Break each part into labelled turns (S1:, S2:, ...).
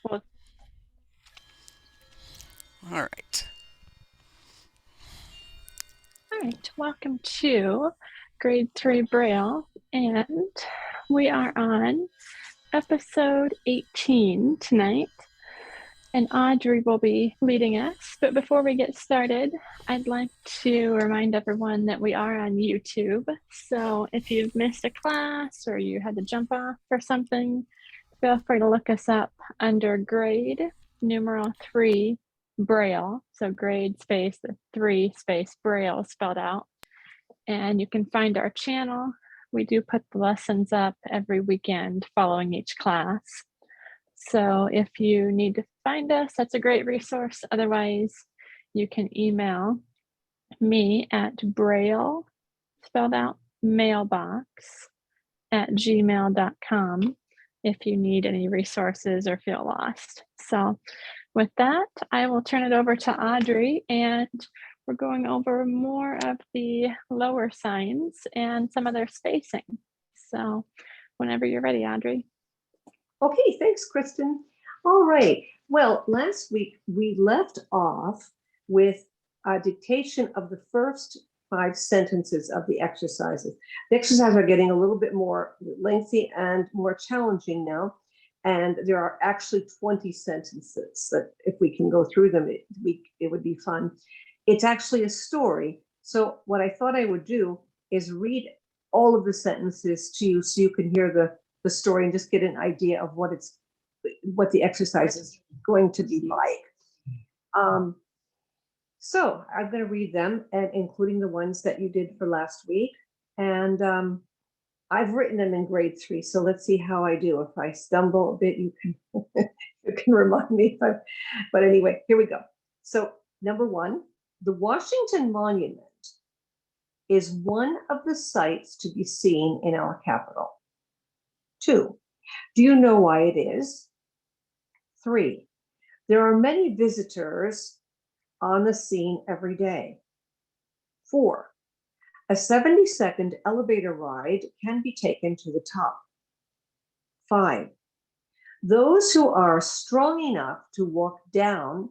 S1: Well,
S2: All right.
S1: all right. Welcome to Grade 3 Braille. And we are on episode 18 tonight. And Audrey will be leading us. But before we get started, I'd like to remind everyone that we are on YouTube. So if you've missed a class or you had to jump off or something, feel free to look us up under grade numeral 3 Braille. So grade space, the 3 space Braille spelled out. And you can find our channel. We do put the lessons up every weekend following each class. So if you need to find us, that's a great resource. Otherwise, you can email me at Braille, spelled out, mailbox at gmail.com if you need any resources or feel lost. So with that, I will turn it over to Audrey, and we're going over more of the lower signs and some of their spacing. So whenever you're ready, Audrey.
S3: Okay, thanks, Kristen. All right. Well, last week we left off with a dictation of the first 5 sentences of the exercises. The exercises are getting a little bit more lengthy and more challenging now. And there are actually 20 sentences that if we can go through them, it would be fun. It's actually a story. So what I thought I would do is read all of the sentences to you so you can hear the story and just get an idea of what the exercise is going to be like. So I'm going to read them, and including the ones that you did for last week. And I've written them in grade 3, so let's see how I do. If I stumble a bit, you can you can remind me. But anyway, here we go. So number 1, the Washington Monument is one of the sights to be seen in our capital. 2, do you know why it is? 3, there are many visitors on the scene every day. 4, a 70-second elevator ride can be taken to the top. 5, those who are strong enough to walk down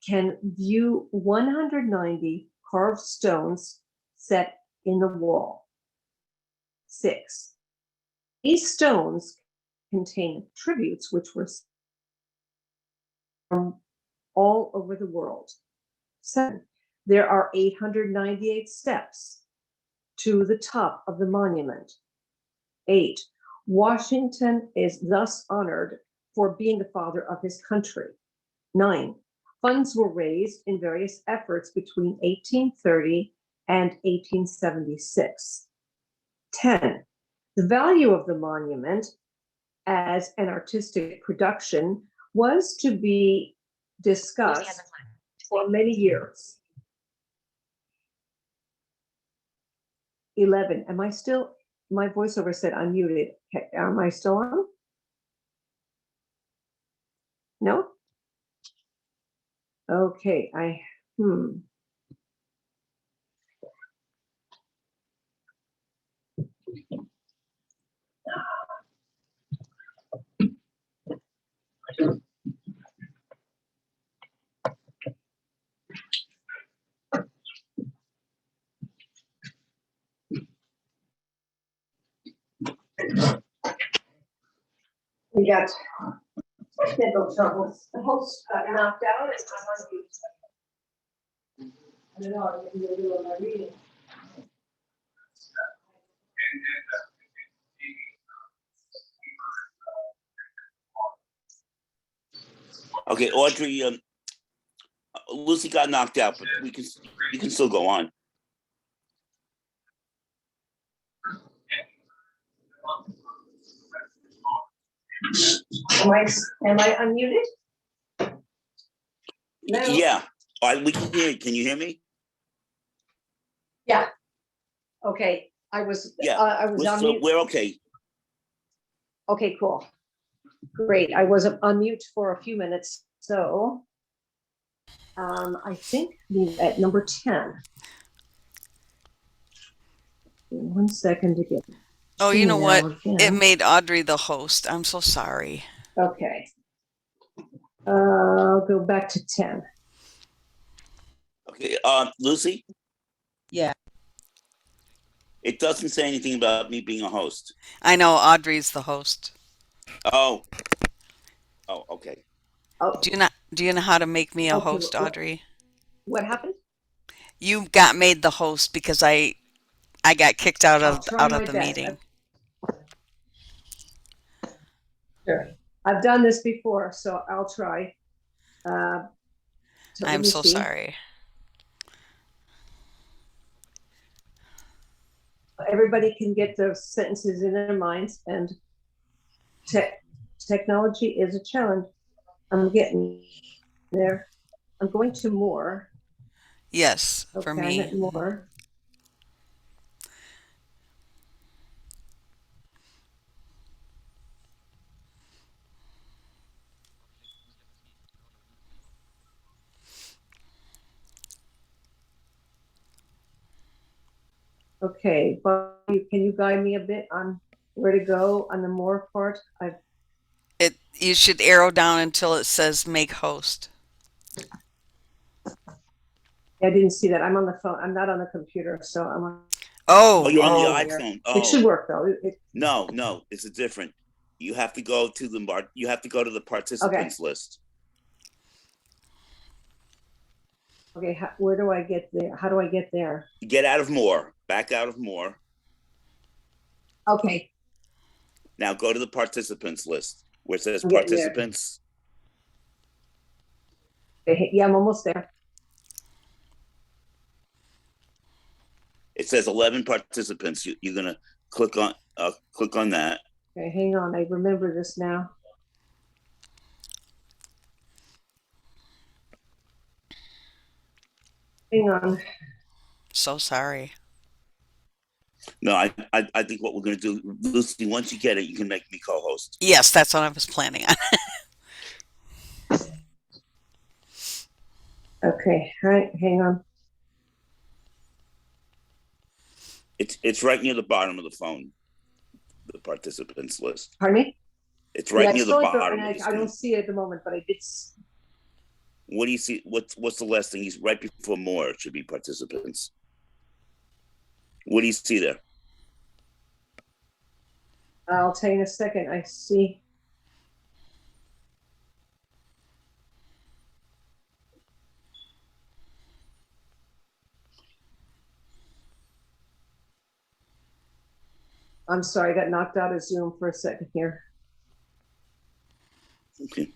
S3: can view 190 carved stones set in the wall. 6, these stones contain tributes which were from all over the world. 7, there are 898 steps to the top of the monument. 8, Washington is thus honored for being the father of his country. 9, funds were raised in various efforts between 1830 and 1876. 10, the value of the monument as an artistic production was to be discussed for many years. 11, am I still, my voiceover said unmuted. Am I still on? No? Okay, we got technical troubles. The host got knocked out and I'm on mute. I don't know, I'm in the middle of my reading.
S4: Okay, Audrey, Lucy got knocked out, but you can still go on.
S3: Am I unmuted? No.
S4: Yeah, we can hear you. Can you hear me?
S3: Yeah. Okay, I was on
S4: so
S3: mute.
S4: we're okay.
S3: Okay, cool. Great. I was on mute for a few minutes, so I think at number 10. 1 second to get.
S2: Oh, you know what? It made Audrey the host. I'm so sorry.
S3: Okay. I'll go back to 10.
S4: Okay, Lucy,
S2: Yeah.
S4: it doesn't say anything about me being a host.
S2: I know Audrey's the host.
S4: Oh, okay.
S3: Oh,
S2: Do you know how to make me a
S3: okay.
S2: host, Audrey?
S3: What happened?
S2: You got made the host because I got kicked out
S3: I'll
S2: of
S3: try my
S2: the
S3: best.
S2: meeting.
S3: Sure. I've done this before, so I'll try. So let
S2: I'm
S3: me
S2: so
S3: see.
S2: sorry.
S3: Everybody can get those sentences in their minds, and technology is a challenge. I'm getting there. I'm going to more.
S2: Yes, for
S3: Okay, I'm
S2: me.
S3: at more. Okay, but can you guide me a bit on where to go on the more part?
S2: You should arrow down until it says make host.
S3: I didn't see that. I'm on the phone. I'm not on the computer, so I'm on.
S4: Oh, you're on the
S2: Oh.
S4: iPhone.
S3: It should
S4: Oh,
S3: work though.
S4: no, it's a different. You have to go to the participants list.
S3: Okay, where do I get there? How do I get there?
S4: Get out of more, back out of more.
S3: Okay,
S4: Now go to the participants list where it says
S3: I'm getting there.
S4: participants.
S3: Yeah, I'm almost there.
S4: It says 11 participants. You're gonna click on that.
S3: Okay, hang on. I remember this now. Hang on.
S2: So sorry.
S4: No, I think what we're gonna do, Lucy, once you get it, you can make me co-host.
S2: Yes, that's what I was planning on.
S3: Okay, all right, hang on.
S4: It's right near the bottom of the phone, the participants list.
S3: Pardon me?
S4: It's right near the
S3: still
S4: bottom.
S3: I don't see it at the moment, but I did.
S4: What do you see? What's the last thing? He's right before more. It should be participants. What do you see there?
S3: I'll tell you in a second. I see. I'm sorry, I got knocked out of Zoom for a second here.
S4: Okay.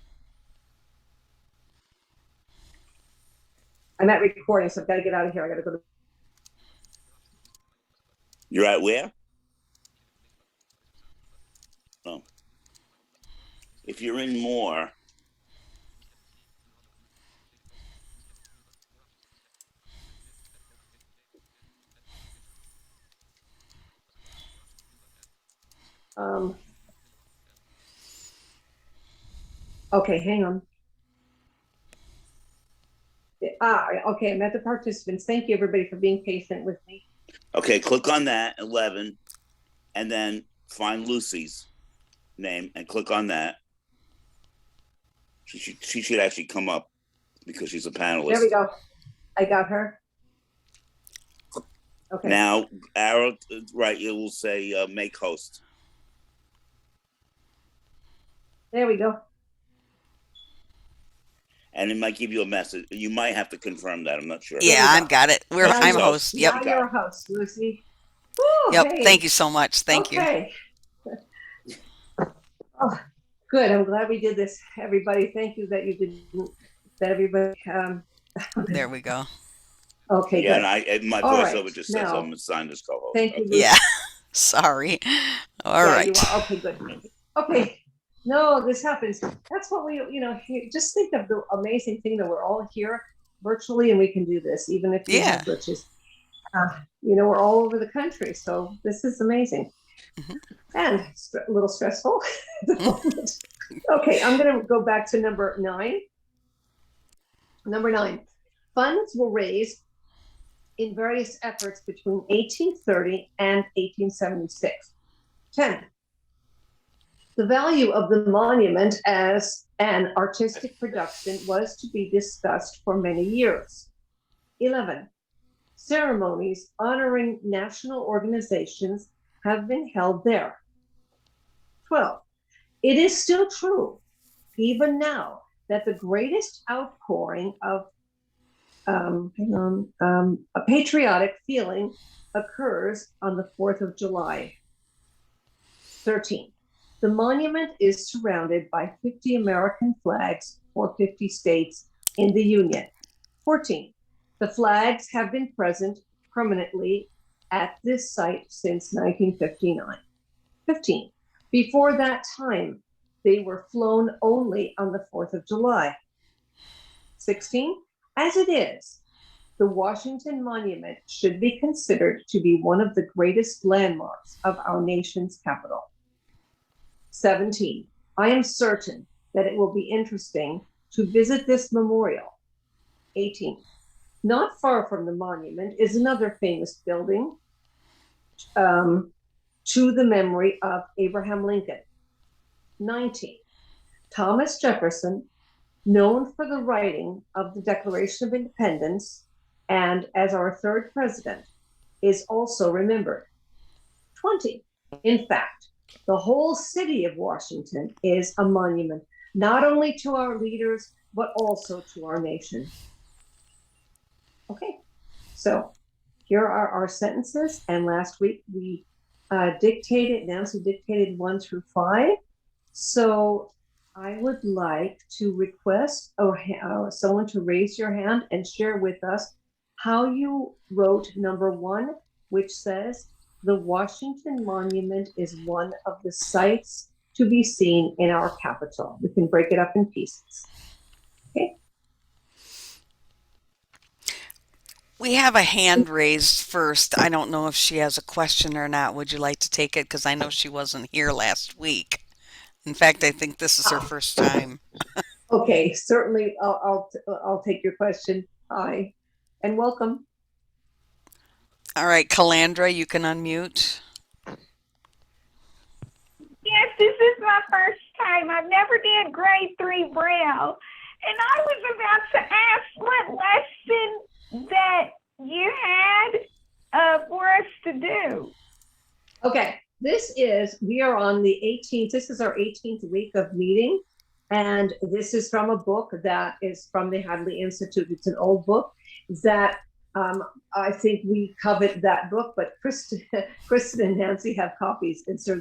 S3: I'm at recording, so I've got to get out of here. I got to go to.
S4: You're at where? Oh. If you're in more.
S3: Okay, hang on. Okay, I'm at the participants. Thank you, everybody, for being patient with me.
S4: Okay, click on that 11, and then find Lucy's name and click on that. She should actually come up because she's a panelist.
S3: There we go. I got her. Okay.
S4: Now, arrow right, it will say make host.
S3: There we go.
S4: And it might give you a message. You might have to confirm that. I'm not sure.
S2: Yeah, I've got it. I'm a host. Yep.
S3: Now you're a host, Lucy.
S2: Ooh, yep. Hey. Thank you so much. Thank you.
S3: Oh, good. I'm glad we did this, everybody. Thank you that you did that, everybody.
S2: There we go.
S3: Okay.
S4: Yeah,
S3: good.
S4: and my voiceover just says I'm assigned as co-host.
S3: Thank you, Lucy.
S2: Yeah. Sorry. All right.
S3: Okay, good. Okay. No, this happens. That's what we, just think of the amazing thing that we're all here virtually and we can do this, even if you have glitches. We're all over the country. So this is amazing. Mm-hmm. And a little stressful at the moment. Okay, I'm going to go back to number 9. Number 9, funds were raised in various efforts between 1830 and 1876. 10. The value of the monument as an artistic production was to be discussed for many years. 11. Ceremonies honoring national organizations have been held there. 12. It is still true, even now, that the greatest outpouring of a patriotic feeling occurs on the 4th of July. 13. The monument is surrounded by 50 American flags for 50 states in the Union. 14. The flags have been present permanently at this site since 1959. 15. Before that time, they were flown only on the 4th of July. 16. As it is, the Washington Monument should be considered to be one of the greatest landmarks of our nation's capital. 17. I am certain that it will be interesting to visit this memorial. 18. Not far from the monument is another famous building to the memory of Abraham Lincoln. 19. Thomas Jefferson, known for the writing of the Declaration of Independence and as our third president, is also remembered. 20. In fact, the whole city of Washington is a monument, not only to our leaders, but also to our nation. Okay, so here are our sentences. And last week we Nancy dictated 1 through 5. So I would like to request someone to raise your hand and share with us how you wrote number 1, which says, the Washington Monument is one of the sights to be seen in our capital. We can break it up in pieces. Okay.
S2: We have a hand raised first. I don't know if she has a question or not. Would you like to take it? Because I know she wasn't here last week. In fact, I think this is her first time.
S3: Okay, certainly. I'll take your question. Hi, and welcome.
S2: All right, Calandra, you can unmute.
S5: Yes, this is my first time. I've never did grade 3 Braille. And I was about to ask what lesson that you had for us to do.
S3: Okay, we are on the 18th. This is our 18th week of meeting. And this is from a book that is from the Hadley Institute. It's an old book that I think we covet that book, but Kristen and Nancy have copies. And so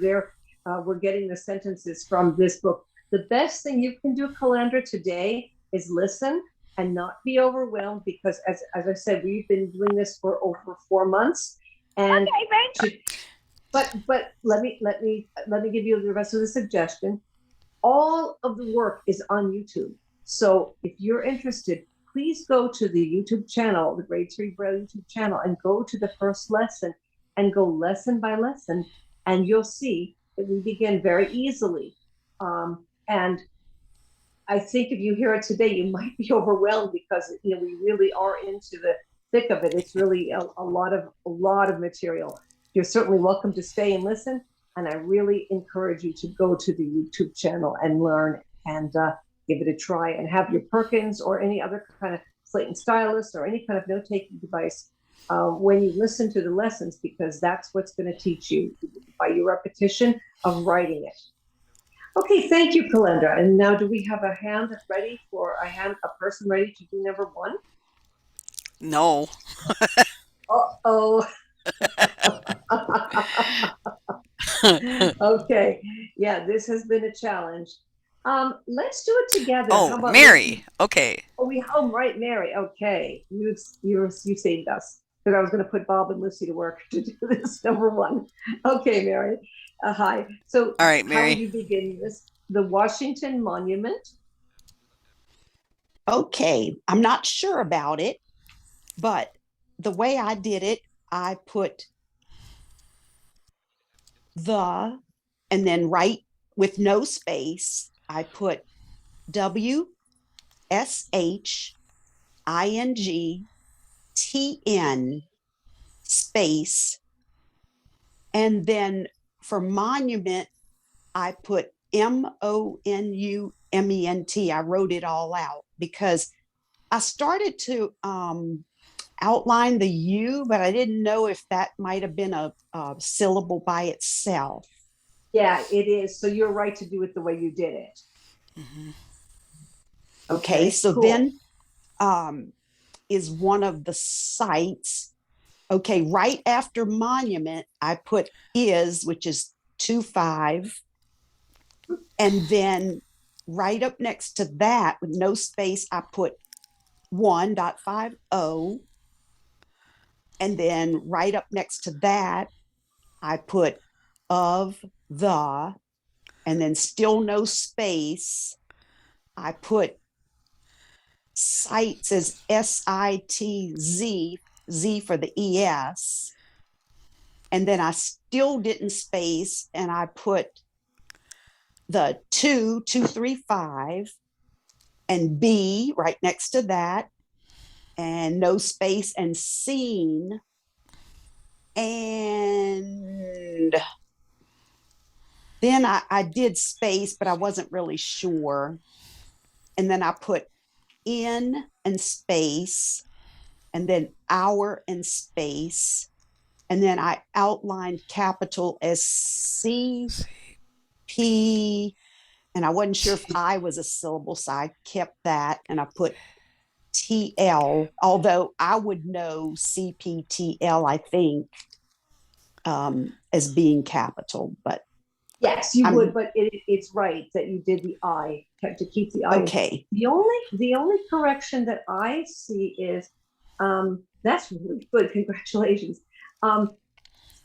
S3: we're getting the sentences from this book. The best thing you can do, Calandra, today is listen and not be overwhelmed, because as I said, we've been doing this for over 4 months. And
S5: okay, thank you.
S3: But let me give you the rest of the suggestion. All of the work is on YouTube. So if you're interested, please go to the YouTube channel, the Grade 3 Braille YouTube channel, and go to the first lesson and go lesson by lesson, and you'll see that we begin very easily. And I think if you hear it today, you might be overwhelmed because we really are into the thick of it. It's really a lot of material. You're certainly welcome to stay and listen, and I really encourage you to go to the YouTube channel and learn and give it a try, and have your Perkins or any other kind of slate and stylus or any kind of note-taking device when you listen to the lessons, because that's what's going to teach you by your repetition of writing it. Okay, thank you, Calandra. And now, do we have a person ready to do number 1?
S2: No.
S3: Uh-oh. Okay. Yeah, this has been a challenge. Let's do it together.
S2: Oh,
S3: How about
S2: Mary. Okay.
S3: Right, Mary. Okay. You saved us, because I was going to put Bob and Lucy to work to do this number 1. Okay, Mary. Hi. So,
S2: all right, Mary.
S3: How do you begin this? The Washington Monument.
S6: Okay, I'm not sure about it, but the way I did it, I put the, and then right with no space, I put WSHINGTN space, and then for monument, I put MONUMENT. I wrote it all out because I started to outline the U, but I didn't know if that might have been a syllable by itself.
S3: Yeah, it is. So you're right to do it the way you did it.
S2: Mm-hmm.
S6: Okay, so
S3: cool.
S6: then is one of the sites. Okay, right after monument, I put is, which is 25. And then right up next to that, with no space, I put 1.50. And then right up next to that, I put of the, and then still no space. I put sites as SITZ, Z for the ES. And then I still didn't space, and I put the 235 and B right next to that, and no space, and seen. And then I did space, but I wasn't really sure. And then I put in and space, and then hour and space. And then I outlined capital as CP, and I wasn't sure if I was a syllable, so I kept that, and I put TL, although I would know CPTL, I think, as being capital, but
S3: yes, you would, but it's right that you did the I to keep the I.
S6: Okay.
S3: The only correction that I see is that's really good. Congratulations.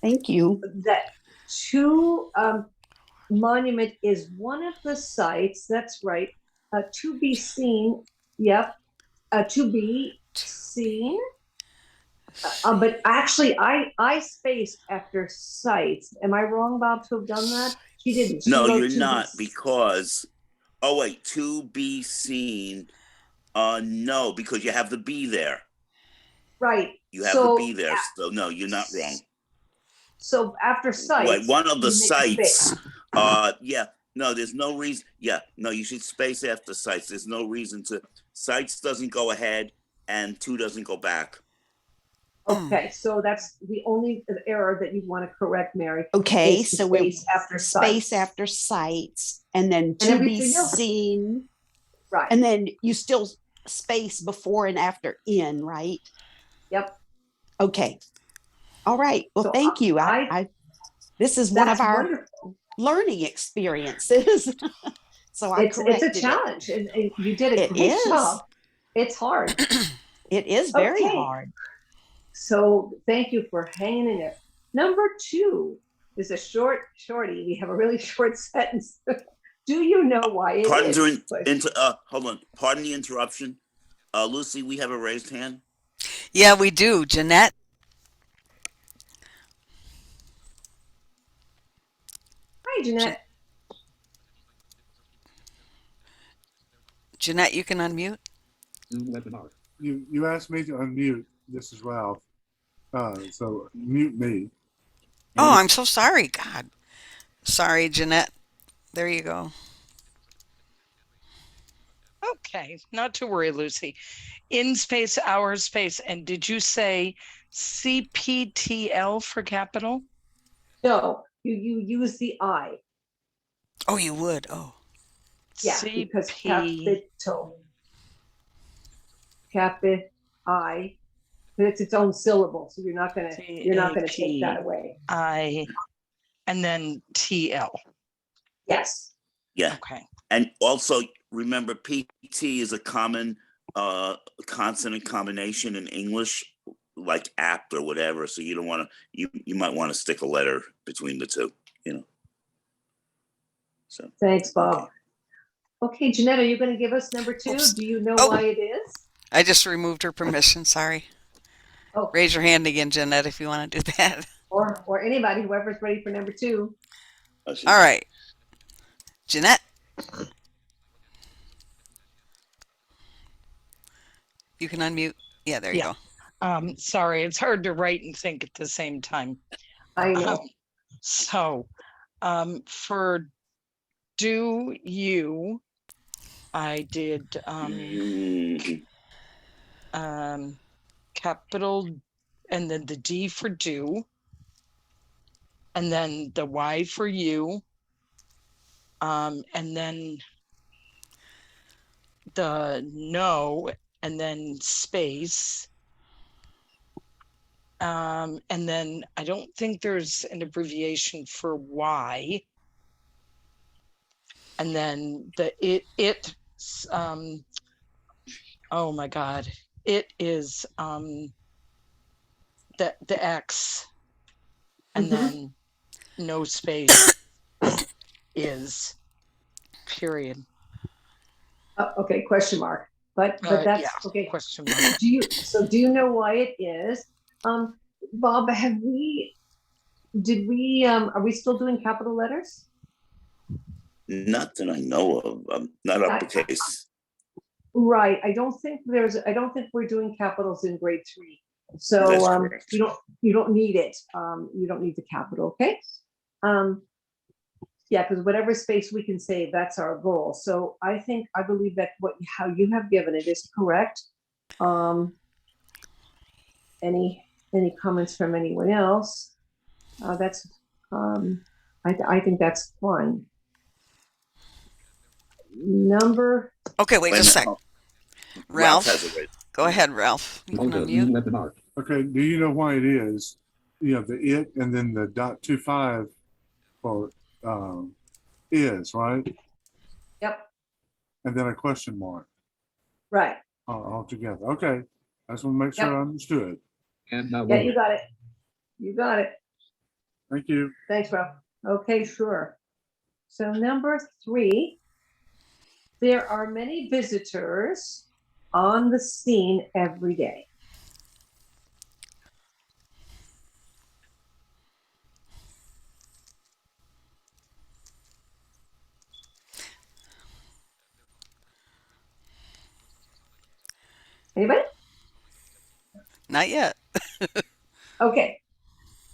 S6: Thank you.
S3: That to monument is one of the sites. That's right. To be seen. Yep. To be seen. But actually, I spaced after sites. Am I wrong, Bob, to have done that? She didn't. She
S4: No,
S3: wrote
S4: you're
S3: to
S4: not,
S3: be,
S4: because oh wait, to be seen. No, because you have the B there.
S3: right.
S4: You have the B there, so no, you're not wrong.
S3: So after sites,
S4: Wait, one of the
S3: you make a
S4: sites.
S3: space.
S4: Yeah, no, there's no reason. Yeah, no, you should space after sites. There's no reason to. Sites doesn't go ahead, and two doesn't go back.
S3: Okay, so that's the only error that you want to correct, Mary.
S6: Okay,
S3: is
S6: so we
S3: space after sites.
S6: space after sites, and then
S3: And
S6: to be
S3: everything else.
S6: seen,
S3: Right.
S6: and then you still space before and after in, right?
S3: Yep.
S6: Okay. All right. Well,
S3: So
S6: thank you. I this is one of our
S3: wonderful.
S6: learning experiences. So I
S3: It's
S6: corrected
S3: a challenge, and you did a
S6: It
S3: great
S6: is.
S3: job. It's hard.
S6: It is very
S3: Okay.
S6: hard.
S3: So thank you for hanging in there. Number 2 is a shorty. We have a really short sentence. Do you know why it
S4: Pardon
S3: is?
S4: hold on. Pardon the interruption. Lucy, we have a raised hand.
S2: Yeah, we do. Jeanette?
S3: Hi, Jeanette.
S2: Jeanette, you can unmute.
S7: You asked me to unmute. This is Ralph. So mute me.
S2: Oh, I'm so sorry. God. Sorry, Jeanette. There you go.
S8: Okay, not to worry, Lucy. In space, hour space, and did you say CPTL for capital?
S3: No, you use the I.
S2: Oh, you would. Oh.
S3: Yeah, because capital. I. It's its own syllable, so you're not gonna take that away.
S8: I, and then TL.
S3: Yes.
S4: Yeah.
S8: Okay.
S4: And also remember, PT is a common consonant combination in English, like apt or whatever. So you don't want to. You might want to stick a letter between the two. So.
S3: Thanks, Bob. Okay, Jeanette, are you going to give us number 2?
S2: Oops.
S3: Do you know
S2: Oh.
S3: why it is?
S2: I just removed her permission. Sorry.
S3: Oh.
S2: Raise your hand again, Jeanette, if you want to do that.
S3: Or anybody, whoever's ready for number 2.
S2: All right. Jeanette? You can unmute. Yeah, there you go.
S8: Sorry, it's hard to write and think at the same time.
S3: I know.
S8: So for do you, I did capital and then the D for do, and then the Y for you, and then the no, and then space. And then I don't think there's an abbreviation for Y. And then the it oh my God, it is the X, and then no space is period.
S3: Okay, question mark. But that's
S8: Yeah,
S3: okay.
S8: question mark.
S3: Do you know why it is? Bob, are we still doing capital letters?
S4: Not that I know of. Not uppercase.
S3: Right. I don't think we're doing capitals in grade 3. So
S4: That's correct.
S3: you don't need it. You don't need the capital, okay? Yeah, because whatever space we can save, that's our goal. So I believe that how you have given it is correct. Any comments from anyone else? That's I think that's fine. Number.
S2: Okay, wait just a sec. Ralph,
S4: has it right.
S2: Go ahead, Ralph. You can unmute.
S7: Okay, do you know why it is? You have the it and then the .25 for is, right?
S3: Yep.
S7: And then a question mark.
S3: Right.
S7: All together. Okay. I just want to make sure I understood.
S3: Yeah, you got it. You got it.
S7: Thank you.
S3: Thanks, Ralph. Okay, sure. So number 3, there are many visitors on the scene every day. Anybody?
S2: Not yet.
S3: Okay.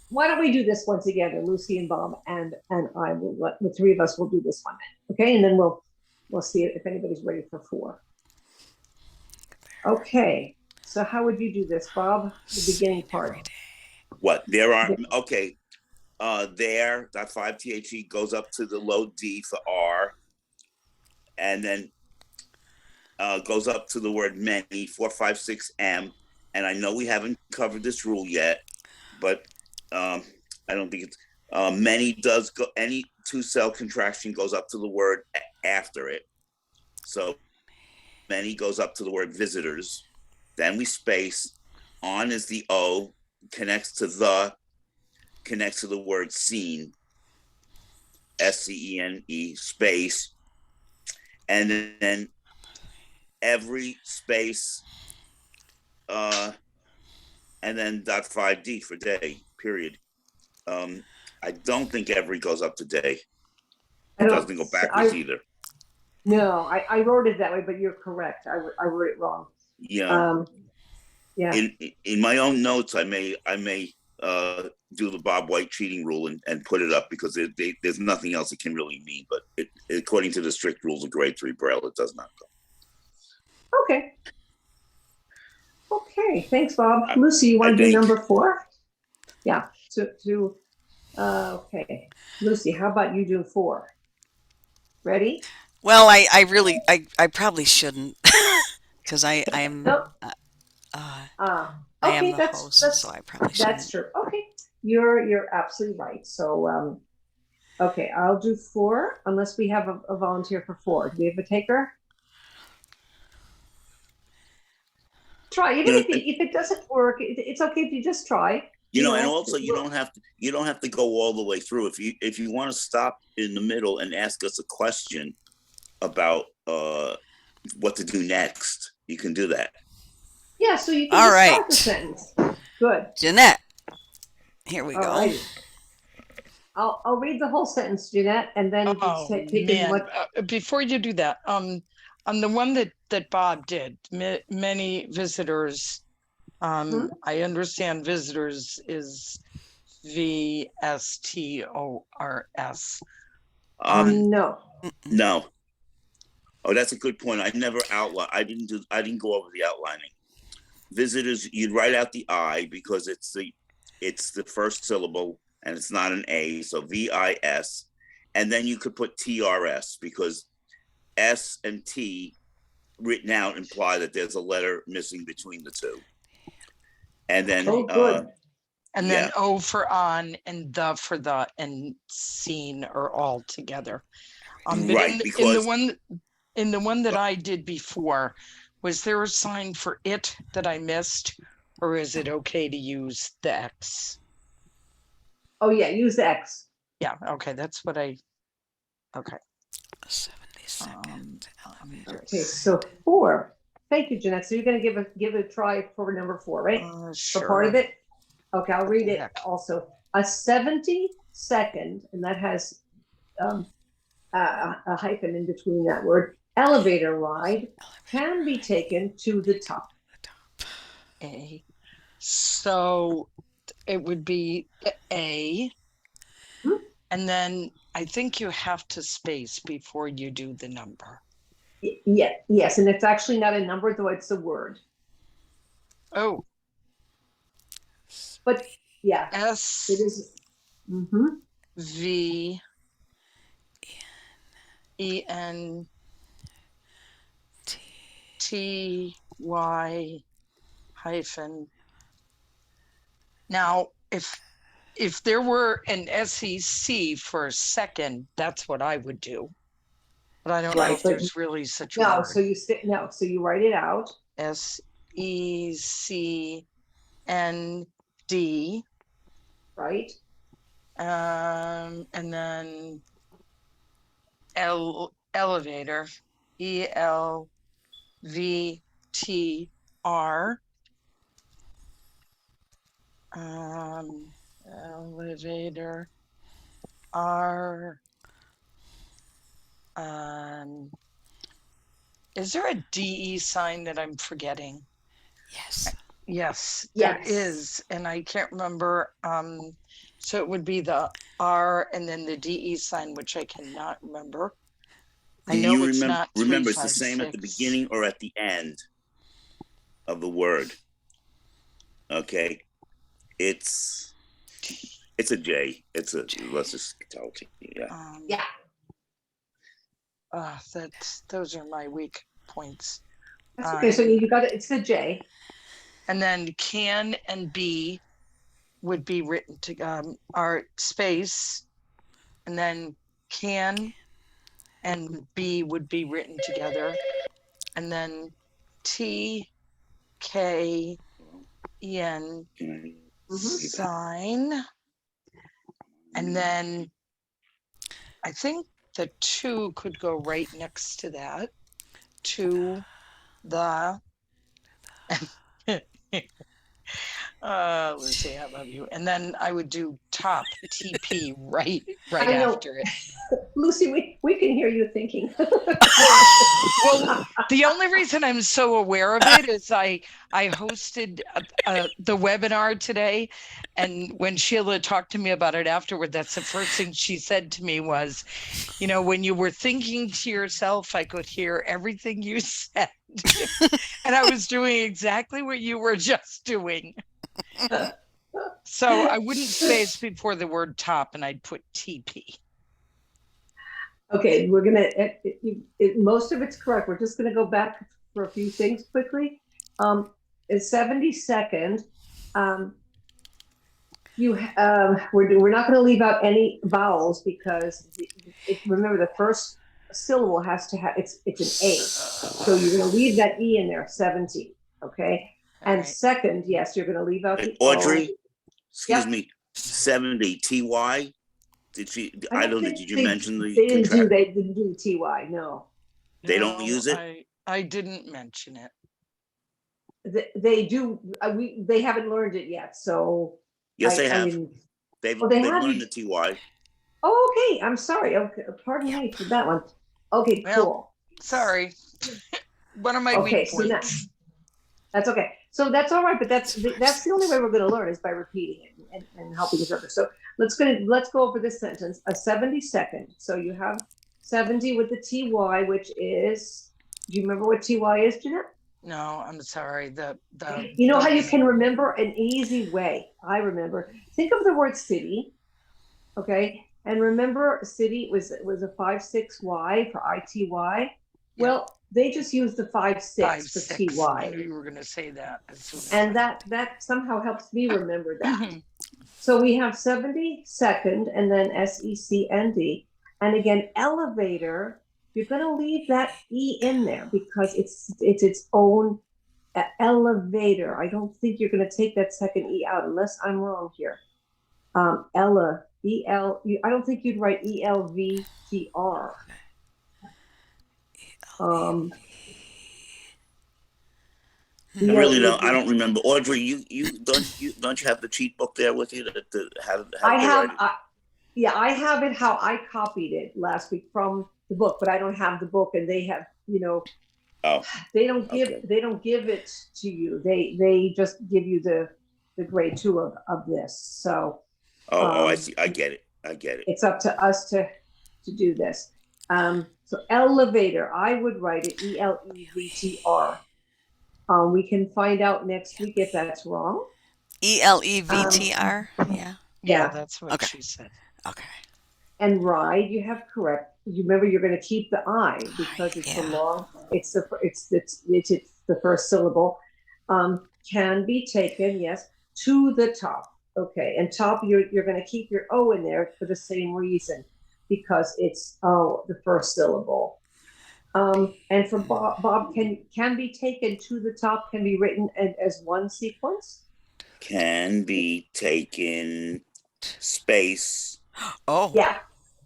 S3: Why don't we do this one together, Lucy and Bob, and I will. The 3 of us will do this one, okay? And then we'll see if anybody's ready for 4. Okay. So how would you do this, Bob? The beginning part.
S4: What? There are okay. There, that 5 THE goes up to the low D for R, and then goes up to the word many, 4, 5, 6 M. And I know we haven't covered this rule yet, but I don't think it's many does go. Any 2-cell contraction goes up to the word after it. So many goes up to the word visitors. Then we space. On is the O, connects to the word seen, SCENE, space, and then every space, and then .5D for day, period. I don't think every goes up to day. It doesn't go backwards either.
S3: No, I wrote it that way, but you're correct. I wrote it wrong.
S4: Yeah.
S3: Yeah.
S4: In my own notes, I may do the Bob White cheating rule and put it up because there's nothing else it can really mean. But according to the strict rules of grade 3 Braille, it does not go.
S3: Okay. Okay. Thanks, Bob. Lucy, you want to do number 4? Yeah. Okay. Lucy, how about you do 4? Ready?
S2: Well, I really probably shouldn't because I am.
S3: Nope.
S2: I am the host, so I probably shouldn't.
S3: That's true. Okay, you're absolutely right. So, okay, I'll do 4 unless we have a volunteer for 4. Do we have a taker? Try even if it doesn't work. It's okay if you just try.
S4: And also you don't have to go all the way through. If you want to stop in the middle and ask us a question about what to do next, you can do that.
S3: Yeah, so you can start the sentence. Good.
S2: Jeanette, here we go.
S3: Right. I'll read the whole sentence, Jeanette, and then take it.
S8: Before you do that, on the one that Bob did, many visitors. I understand visitors is VSTORS.
S3: No.
S4: No. Oh, that's a good point. I never outline. I didn't go over the outlining. Visitors, you'd write out the I because it's the first syllable and it's not an A, so VIS, and then you could put TRS because S and T written out imply that there's a letter missing between the two. And then
S3: good.
S8: And then O for on and the for the and seen are all together.
S4: Right,
S8: in the one that I did before, was there a sign for it that I missed, or is it okay to use the X?
S3: Oh yeah, use the X.
S8: Yeah, okay, that's what I. Okay.
S2: 72nd.
S3: Okay, so 4. Thank you, Jeanette. So you're going to give it a try for number 4, right?
S8: Sure.
S3: For part of it. Okay, I'll read it also. A 72nd, and that has a hyphen in between that word. Elevator ride can be taken to the top.
S8: A. So it would be A. And then I think you have to space before you do the number.
S3: Yeah, yes, and it's actually not a number, though it's a word.
S8: Oh.
S3: But yeah,
S8: S.
S3: it is.
S8: V. E. N. T. Y. Hyphen. Now, if there were an SEC for a second, that's what I would do. But I don't know if there's really such a word.
S3: So you write it out.
S8: SECND.
S3: Right.
S8: And then elevator. ELVTR. Elevator. R. Is there a DE sign that I'm forgetting?
S2: Yes.
S8: Yes, there is, and I can't remember. So it would be the R and then the DE sign, which I cannot remember.
S4: Do you remember it's the same at the beginning or at the end of the word? Okay, it's a J. Let's just tell it to you.
S3: Yeah.
S8: Those are my weak points.
S3: That's okay. So you got it. It's the J.
S8: And then can and B would be written to our space, and then can and B would be written together, and then T, K, E-N sign, and then I think the 2 could go right next to that. To the Lucy, I love you. And then I would do top TP right after it.
S3: Lucy, we can hear you thinking.
S8: Well, the only reason I'm so aware of it is I hosted the webinar today, and when Sheila talked to me about it afterward, that's the first thing she said to me was, when you were thinking to yourself, I could hear everything you said. And I was doing exactly what you were just doing. So I wouldn't space before the word top, and I'd put TP.
S3: Okay, we're gonna. Most of it's correct. We're just gonna go back for a few things quickly. It's 72nd. We're not going to leave out any vowels because remember the first syllable has to have it's an A, so you're going to leave that E in there. 70. Okay, and second, yes, you're going to leave out the
S4: Audrey.
S3: O.
S4: Excuse me. 70 TY. Did you mention the?
S3: They didn't do the TY. No.
S4: They don't use it.
S8: I didn't mention it.
S3: They do. They haven't learned it yet. So
S4: yes, they have. They've learned the TY.
S3: Oh, okay. I'm sorry. Okay, pardon me for that one. Okay, cool.
S8: Sorry. One of my weak points.
S3: That's okay. So that's all right, but that's the only way we're going to learn is by repeating it and helping each other. So let's go over this sentence. A 72nd. So you have 70 with the TY, which is, do you remember what TY is, Jeanette?
S8: No, I'm sorry.
S3: You know how you can remember an easy way? I remember. Think of the word city, okay? And remember city was a 5-6Y for ITY. Well, they just used the 5-6 for TY.
S8: I knew you were going to say that.
S3: And that somehow helps me remember that. So we have 72nd and then SECND. And again, elevator, you're going to leave that E in there because it's its own elevator. I don't think you're going to take that second E out unless I'm wrong here. I don't think you'd write ELVTR.
S4: I really don't. I don't remember. Audrey, you don't you have the cheat book there with you?
S3: I have it how I copied it last week from the book, but I don't have the book, and they have, they don't give it to you. They just give you the grade 2 of this. So
S4: I see. I get it.
S3: It's up to us to do this. So elevator, I would write it ELEVTR. We can find out next week if that's wrong.
S2: ELEVTR.
S8: Yeah, that's what she said.
S2: Okay.
S3: And ride, you have correct. You remember you're going to keep the I because it's the long. It's the first syllable. Can be taken, yes, to the top. Okay, and top you're going to keep your O in there for the same reason because it's the first syllable. And for Bob can be taken to the top, can be written as one sequence.
S4: Can be taken space.
S2: Oh.
S3: Yeah.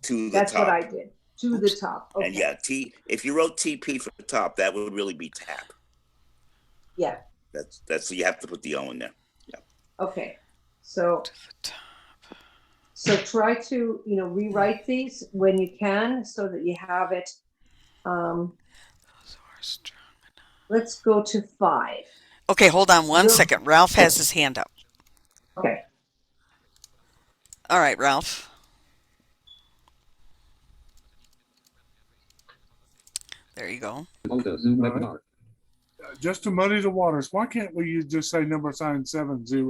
S4: To the
S3: That's
S4: top.
S3: what I did. To the top. Okay.
S4: And yeah, if you wrote TP for the top, that would really be tap.
S3: Yeah.
S4: That's you have to put the O in there. Yeah.
S3: Okay. So try to, rewrite these when you can so that you have it. Let's go to 5.
S2: Okay, hold on one second. Ralph has his hand up.
S3: Okay.
S2: All right, Ralph. There you go.
S7: Right. Just to muddy the waters, why can't we just say number sign 70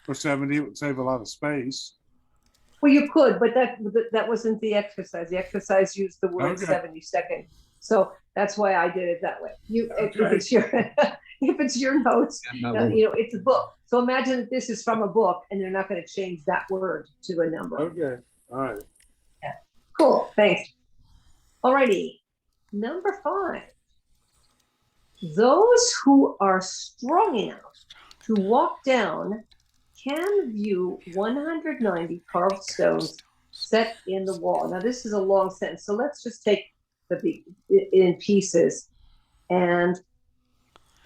S7: for 70? It would save a lot of space.
S3: Well, you could, but that wasn't the exercise. The exercise used the word 72nd. So that's why I did it that way. If it's your notes, it's a book. So imagine that this is from a book and they're not going to change that word to a number.
S7: Okay. All right.
S3: Yeah. Cool. Thanks. Alrighty. Number 5. Those who are strong enough to walk down can view 190 carved stones set in the wall. Now, this is a long sentence, so let's just take in pieces. And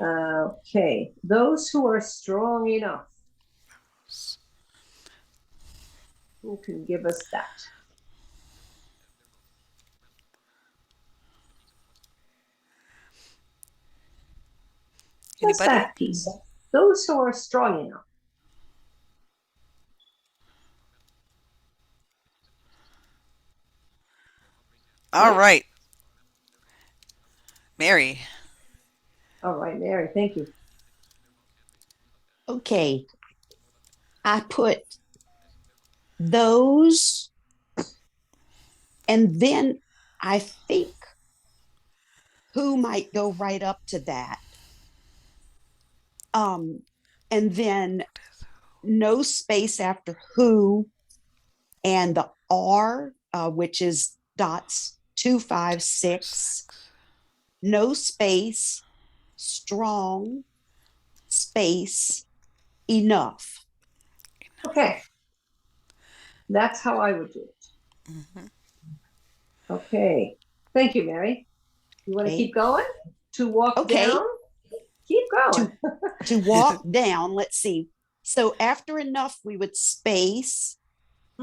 S3: okay, those who are strong enough. Who can give us that? Just that piece. Those who are strong enough.
S2: All right. Mary.
S3: All right, Mary, thank you.
S6: Okay. I put those, and then I think who might go right up to that. And then no space after who, and the R, which is dots 2, 5, 6. No space, strong, space, enough.
S3: Okay. That's how I would do it.
S2: Mm-hmm.
S3: Okay. Thank you, Mary. You want to keep going? To walk down? Keep going.
S6: To walk down, let's see. So after enough, we would space,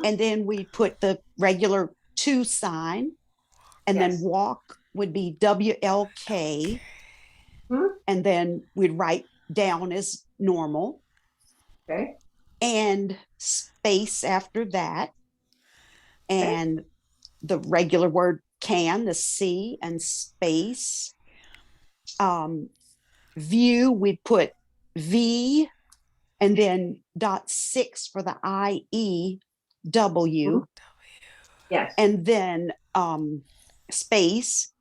S6: and then we put the regular 2 sign, and then walk would be WLK, and then we'd write down as normal.
S3: Okay.
S6: and space after that. And the regular word can, the C, and space. View, we put V and then .6 for the IEW.
S3: Yes.
S6: And then space.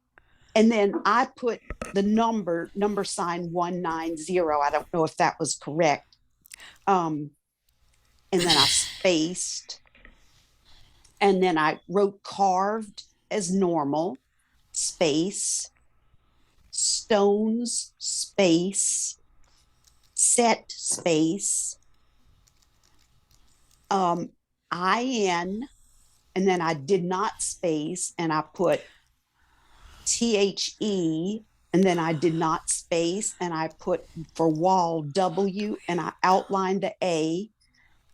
S6: And then I put the number sign 190. I don't know if that was correct. And then I spaced. And then I wrote carved as normal, space, stones, space, set, space, IN, and then I did not space, and I put THE, and then I did not space, and I put for wall W, and I outlined the A,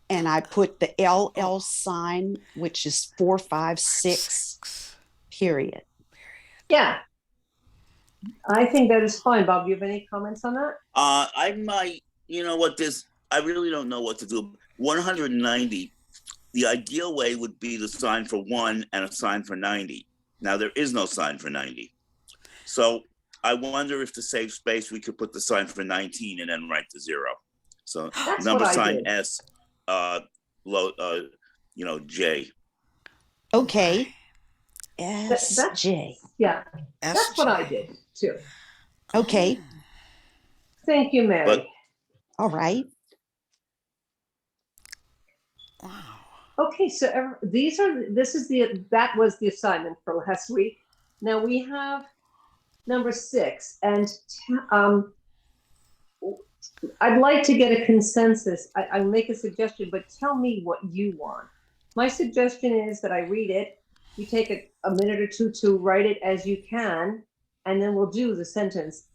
S6: and I put the LL sign, which is 456, period.
S3: Yeah. I think that is fine. Bob, do you have any comments on that?
S4: I might, you know what, I really don't know what to do. 190, the ideal way would be the sign for 1 and a sign for 90. Now, there is no sign for 90. So I wonder if to save space, we could put the sign for 19 and then write the 0. So
S3: That's
S4: number
S3: what I
S4: sign
S3: did.
S4: S, J.
S6: Okay. SJ.
S3: Yeah, that's what I did too.
S6: Okay.
S3: Thank you, Mary.
S4: But-
S6: All right.
S2: Wow.
S3: Okay, so that was the assignment for last week. Now we have number 6, and I'd like to get a consensus. I'll make a suggestion, but tell me what you want. My suggestion is that I read it. You take a minute or two to write it as you can, and then we'll do the sentence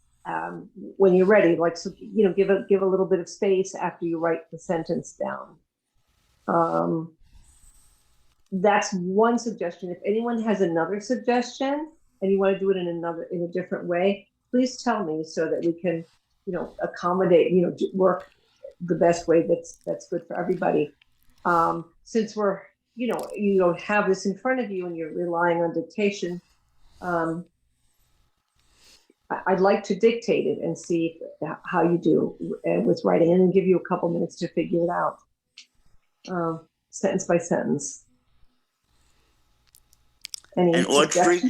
S3: when you're ready. Like, so, give a little bit of space after you write the sentence down. That's one suggestion. If anyone has another suggestion and you want to do it in a different way, please tell me so that we can, accommodate, work the best way that's good for everybody. Since we're, you don't have this in front of you and you're relying on dictation, I'd like to dictate it and see how you do with writing, and then give you a couple minutes to figure it out, sentence by sentence.
S4: And Audrey,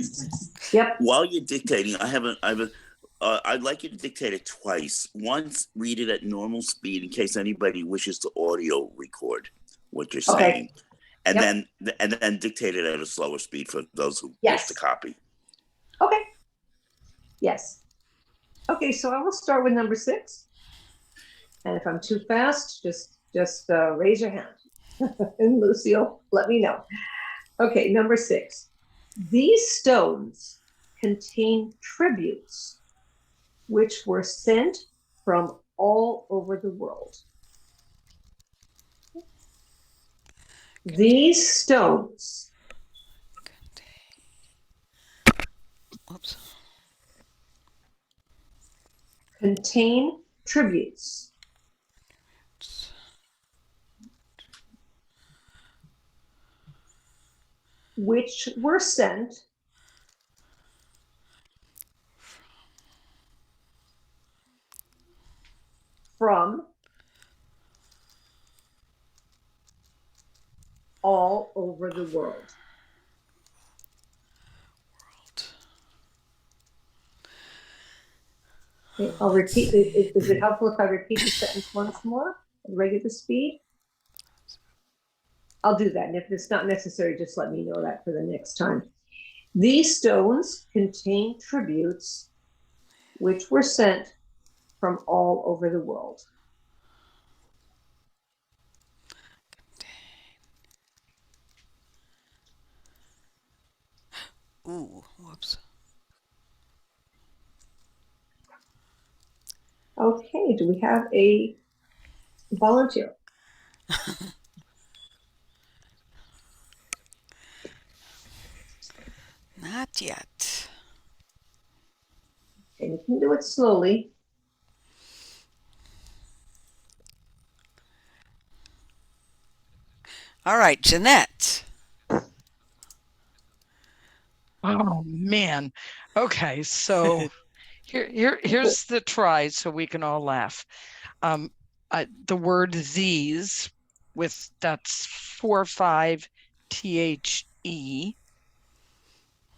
S3: yep.
S4: While you're dictating, I'd like you to dictate it twice. Once, read it at normal speed in case anybody wishes to audio record what you're saying, and then dictate it at a slower speed for those who wish to copy.
S3: Okay. Yes. Okay, so I will start with number 6, and if I'm too fast, just raise your hand, and Lucille, let me know. Okay, number 6. These stones contain tributes which were sent from all over the world. These stones contain tributes which were sent from all over the world. Okay, I'll repeat it. Is it helpful if I repeat the sentence once more at regular speed? I'll do that. And if it's not necessary, just let me know that for the next time. These stones contain tributes which were sent from all over the world.
S2: Ooh, whoops.
S3: Okay, do we have a volunteer?
S2: Not yet.
S3: And you can do it slowly.
S2: All right, Jeanette.
S8: Oh man. Okay, so here's the try so we can all laugh. The word these with that's 4-5 THE.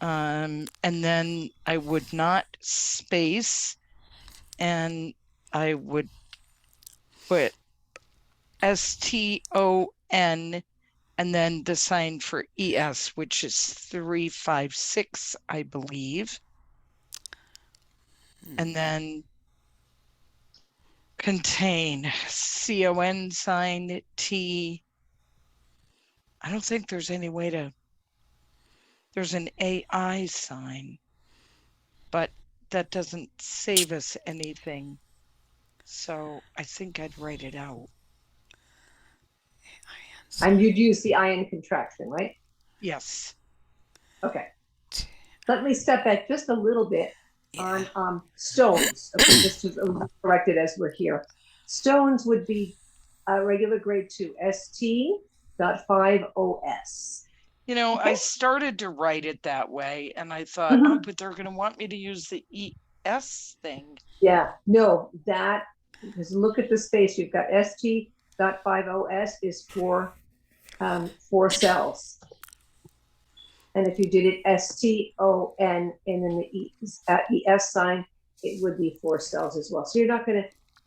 S8: And then I would not space, and I would put STON and then the sign for ES, which is 356, I believe. And then contain CON sign T. I don't think there's any way to, there's an AI sign, but that doesn't save us anything. So I think I'd write it out.
S3: And you'd use the IN contraction, right?
S8: Yes.
S3: Okay. Let me step back just a little bit
S2: Yeah.
S3: on stones. Okay, just to correct it as we're here. Stones would be a regular grade 2, ST.5OS.
S8: You know,
S3: Okay.
S8: I started to write it that way and I thought, oh, but they're going to want me to use the ES thing.
S3: Yeah, no, that, because look at the space. You've got ST.5OS is for 4 cells. And if you did it STON and then the ES sign, it would be 4 cells as well. So you're going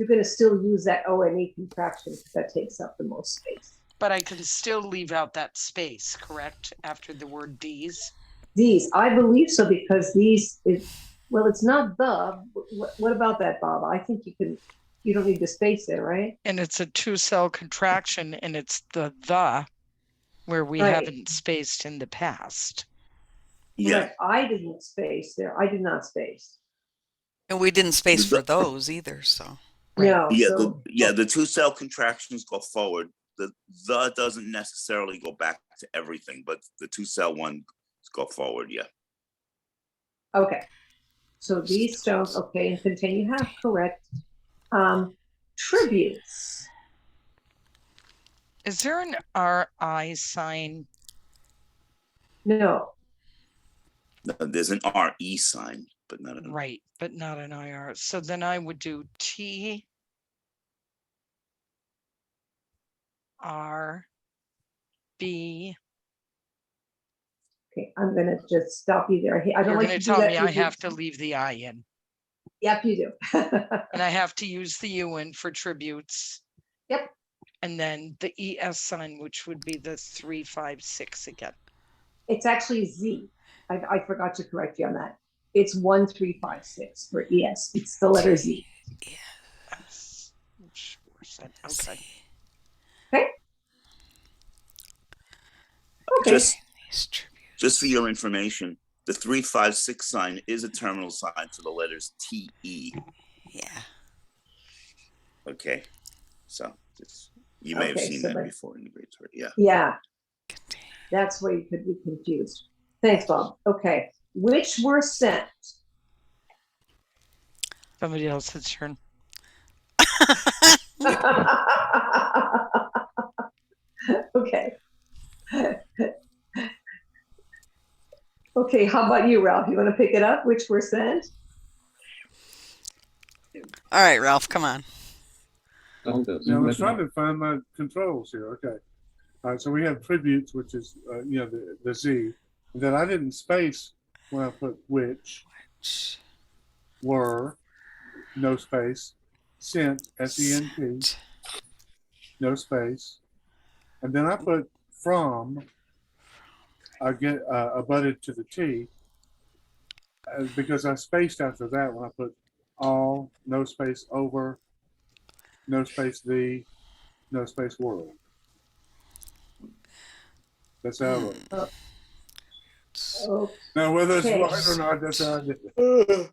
S3: to still use that ONE contraction because that takes up the most space.
S8: But I can still leave out that space, correct? After the word D's.
S3: These, I believe so, because these is, well, it's not the, what about that, Bob? I think you don't need the space there, right?
S8: And it's a 2-cell contraction and it's the where we
S3: Right.
S8: haven't spaced in the past.
S4: Yeah.
S3: Right. I didn't space there. I did not space.
S2: And we didn't space for those either, so.
S8: Right.
S3: No.
S4: Yeah,
S3: So,
S4: the 2-cell contractions go forward. The doesn't necessarily go back to everything, but the 2-cell ones go forward, yeah.
S3: okay. So these stones, okay, and continue half correct. Tributes.
S8: Is there an RI sign?
S3: No.
S4: No, there's an RE sign, but not an
S8: Right, but not an IR. So then I would do T R B.
S3: Okay, I'm gonna just stop you there. I don't
S8: You're
S3: like
S8: going
S3: to
S8: to
S3: do
S8: tell
S3: that
S8: me I
S3: with you.
S8: have to leave the I in.
S3: Yep, you do.
S8: And I have to use the U in for tributes.
S3: Yep.
S8: And then the ES sign, which would be the 356 again.
S3: It's actually Z. I forgot to correct you on that. It's 1356 for ES. It's the letter Z.
S8: Yes. Okay.
S3: Okay. Okay.
S4: Just for your information, the 356 sign is a terminal sign for the letters TE.
S2: Yeah.
S4: Okay. So you may have
S3: Okay,
S4: seen
S3: so
S4: that
S3: that-
S4: before in the grade 3. Yeah.
S3: Yeah. That's where you could be confused. Thanks, Bob. Okay. Which were sent?
S8: Somebody else's turn.
S3: Okay. Okay, how about you, Ralph? You want to pick it up? Which were sent?
S2: All right, Ralph, come on.
S7: Now, I was trying to find my controls here. Okay. All right. So we have tributes, which is, the Z. And then I didn't space when I put which, were, no space, sent, SENT, no space. And then I put from, I get abutted to the T, because I spaced after that when I put all, no space over, no space the, no space world. That's how I wrote it.
S3: Okay.
S7: Now, whether it's
S3: Okay.
S7: right or not, that's how I did it.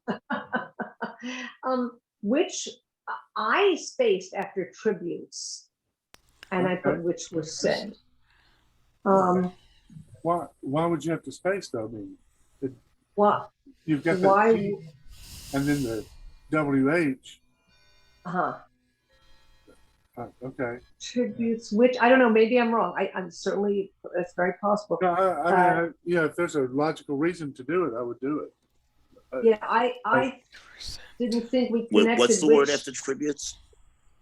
S3: Which I spaced after tributes, and I put
S7: Okay.
S3: which were sent.
S7: Why would you have to space though? I mean,
S3: What?
S7: you've got
S3: Why?
S7: the T and then the WH.
S3: Uh-huh.
S7: Okay.
S3: Tributes, which I don't know, maybe I'm wrong. I'm certainly, it's very possible.
S7: No, yeah, if there's a logical reason to do it, I would do it.
S3: Yeah, I didn't think we connected.
S4: What's the word after tributes?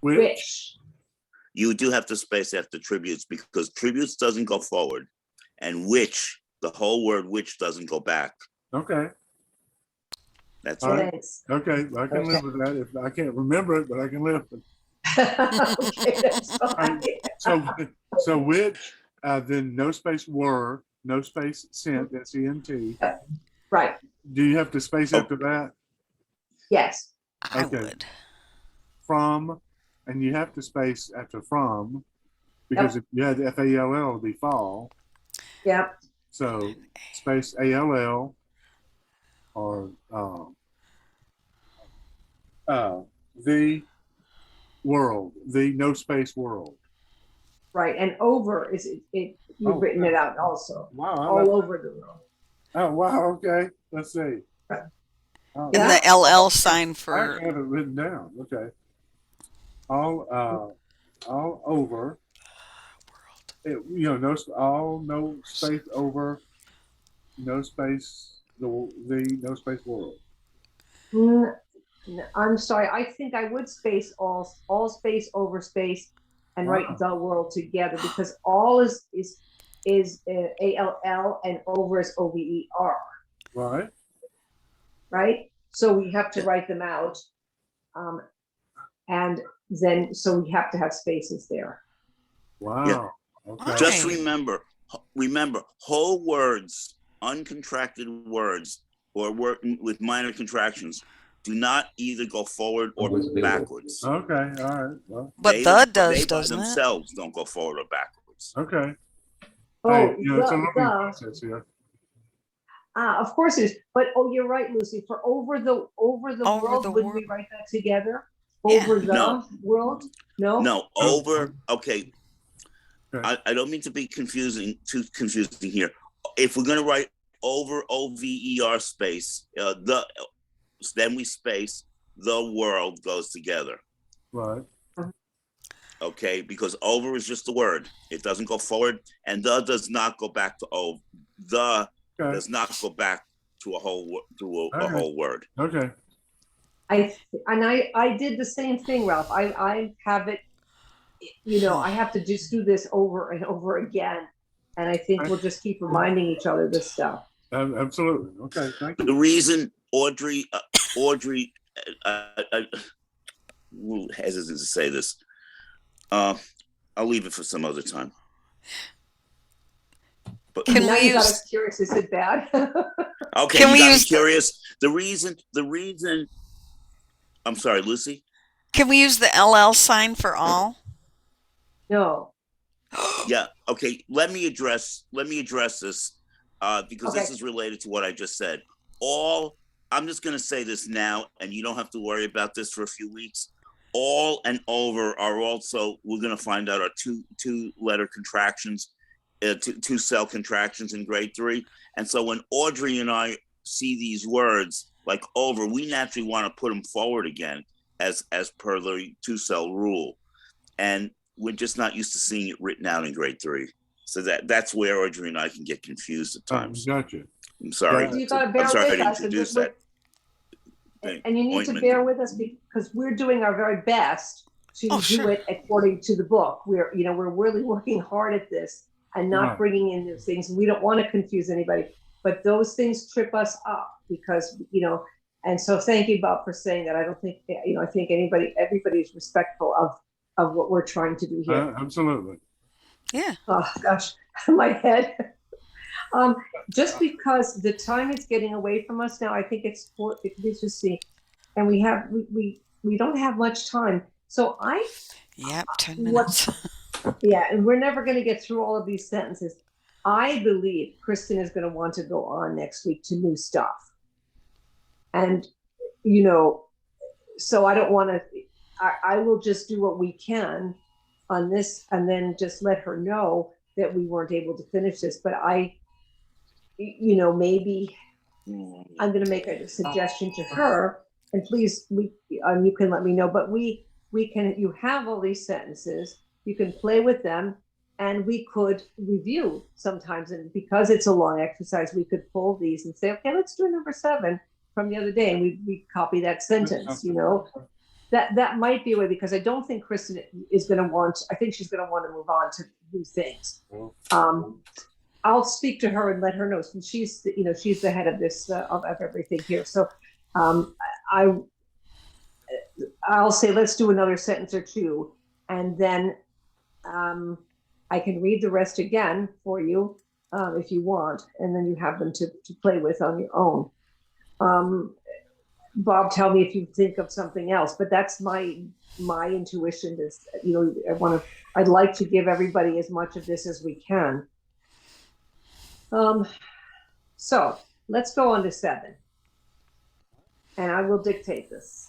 S3: Which?
S4: You do have to space after tributes because tributes doesn't go forward, and which, the whole word which, doesn't go back.
S7: Okay.
S4: That's
S7: All
S4: right.
S7: right. Okay, I can live with that. If I can't remember it, but I can live with it.
S3: Okay, that's fine.
S7: So which, then no space were, no space sent, S-E-N-T.
S3: Right.
S7: Do you have to space after that?
S3: Yes.
S2: I would.
S7: From, and you have to space after from, because if you had FALL, it would be fall.
S3: Yep.
S7: So space ALL or the world, the no space world.
S3: Right. And over is it you've written it out also.
S7: Wow.
S3: All over the world.
S7: Oh, wow. Okay. Let's see.
S3: Right.
S7: Oh,
S2: And the LL sign for.
S7: I have it written down. Okay. All over. No space over, no space the no space world.
S3: I'm sorry. I think I would space all space over space and write the world together because all is ALL and over is OVER.
S7: Right.
S3: Right. So we have to write them out, and then so we have to have spaces there.
S7: Wow.
S4: Yeah.
S7: Okay.
S4: Just remember, whole words, uncontracted words, or with minor contractions, do not either go forward or backwards.
S7: Okay. All right. Well,
S2: But
S4: they
S2: doesn't
S4: by
S2: it?
S4: themselves don't go forward or backwards.
S7: okay.
S3: Oh,
S7: Hey, it's a learning process here.
S3: Of course it is. But you're right, Lucy. For over the world, would we write that together? Over the world? No.
S4: No, over. Okay. I don't mean to be too confusing here. If we're going to write over OVER space, then we space, the world goes together.
S7: Right.
S4: Okay, because over is just the word. It doesn't go forward, and the does not go back to over. The does not go back to a whole whole word.
S7: Okay.
S3: I did the same thing, Ralph. I have it. I have to just do this over and over again, and I think we'll just keep reminding each other this stuff.
S7: Absolutely. Okay. Thank you.
S4: The reason Audrey, hesitant to say this. I'll leave it for some other time. But
S3: Can we got us curious? Is it bad?
S4: Okay, can we use curious? The reason. I'm sorry, Lucy.
S2: Can we use the LL sign for all?
S3: No.
S4: Yeah. Okay. Let me address this because this is related to what I just said. All. I'm just going to say this now, and you don't have to worry about this for a few weeks. All and over are also, we're going to find out, are two letter contractions, two cell contractions in grade 3. And so when Audrey and I see these words like over, we naturally want to put them forward again as per the 2-cell rule. And we're just not used to seeing it written out in grade 3. So that's where Audrey and I can get confused at times.
S7: Gotcha.
S4: I'm sorry.
S3: You got to bear with us. And you need to bear with us because we're doing our very best to do it according to the book. We're really working hard at this and not bringing in those things. We don't want to confuse anybody, but those things trip us up because, and so thank you, Bob, for saying that. I don't think, I think everybody's respectful of what we're trying to do here.
S7: Absolutely.
S2: Yeah.
S3: Oh gosh, my head. Just because the time is getting away from us now, I think it's let's just see, and we don't have much time. So
S2: 10 minutes.
S3: And we're never going to get through all of these sentences. I believe Kristen is going to want to go on next week to new stuff, and so I don't want to. I will just do what we can on this, and then just let her know that we weren't able to finish this. But maybe I'm going to make a suggestion to her, and please, you can let me know. But we you have all these sentences, you can play with them, and we could review sometimes. And because it's a long exercise, we could pull these and say, okay, let's do number 7 from the other day, and we copy that sentence, that might be a way, because I don't think Kristen is going to want, I think she's going to want to move on to new things. I'll speak to her and let her know, since she's the head of this, of everything here. So I'll say, let's do another sentence or two, and then I can read the rest again for you if you want, and then you have them to play with on your own. Bob, tell me if you think of something else, but that's my intuition is, I'd like to give everybody as much of this as we can. So let's go on to 7, and I will dictate this.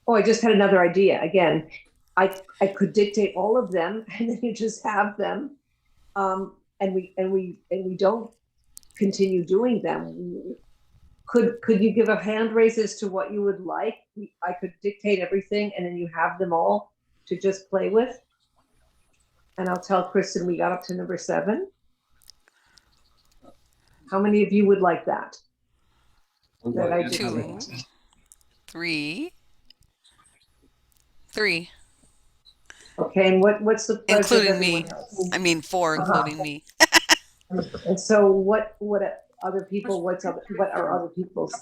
S3: Oh, I just had another idea. Again, I could dictate all of them, and then you just have them, and we don't continue doing them. Could you give a hand raise as to what you would like? I could dictate everything, and then you have them all to just play with. And I'll tell Kristen we got up to number 7. How many of you would like that? That I dictate?
S2: 2, 3. 3.
S3: Okay, and what's the pleasure of
S2: Including
S3: everyone
S2: me.
S3: else?
S2: I mean 4 including me.
S3: And so what other people, what are other people's?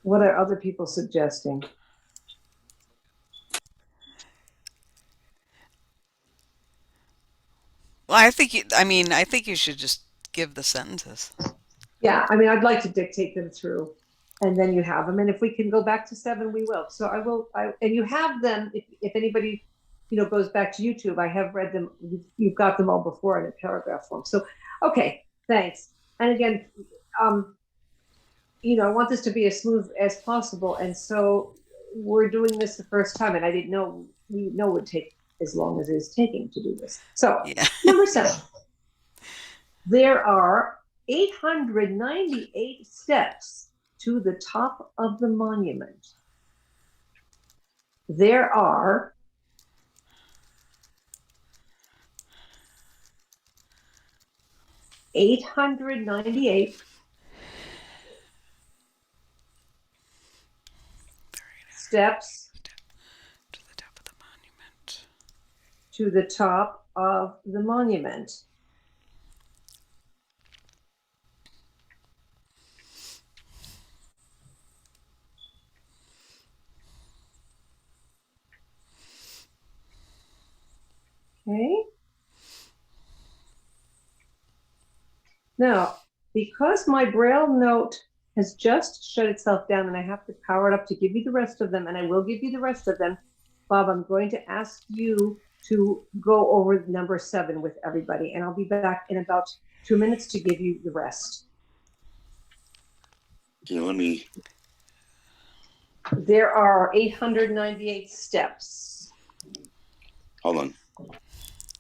S3: What are other people suggesting?
S2: Well, I think you should just give the sentences.
S3: Yeah, I mean, I'd like to dictate them through, and then you have them. And if we can go back to 7, we will. So and you have them. If anybody, goes back to YouTube, I have read them. You've got them all before in a paragraph form. So, okay, thanks. And again, I want this to be as smooth as possible. And so we're doing this the first time, and I didn't know it would take as long as it is taking to do this. So,
S2: Yeah.
S3: Number 7, there are 898 steps to the top of the monument. There are 898 steps
S2: To the top of the monument.
S3: to the top of the monument. Okay. Now, because my Braille note has just shut itself down and I have to power it up to give you the rest of them, and I will give you the rest of them, Bob, I'm going to ask you to go over number 7 with everybody, and I'll be back in about 2 minutes to give you the rest.
S4: Okay,
S3: There are 898 steps.
S4: hold on.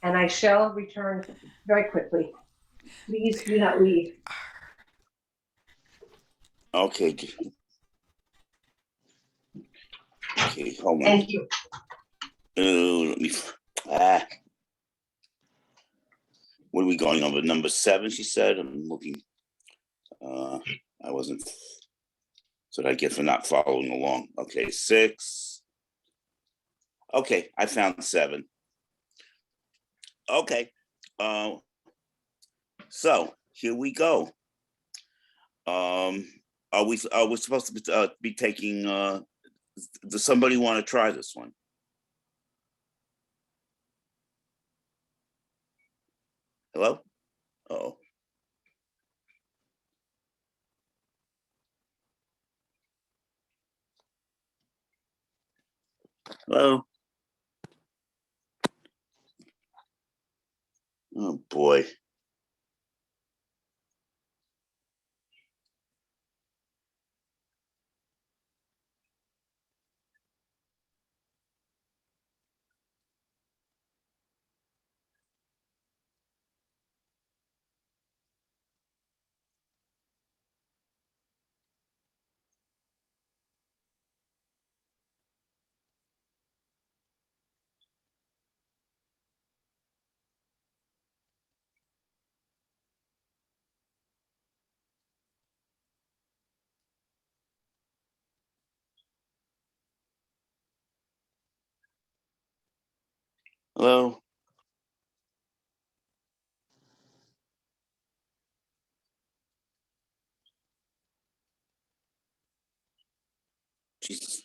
S3: And I shall return very quickly. Please do not leave.
S4: Okay. Okay, hold on.
S3: Thank you.
S4: Let me. What are we going over? Number 7, she said. I'm looking. I wasn't. So I get for not following along. Okay, 6. Okay, I found 7. Okay. So here we go. Are we supposed to be taking? Does somebody want to try this one? Hello? Oh. Hello? Oh boy. Hello? Jesus.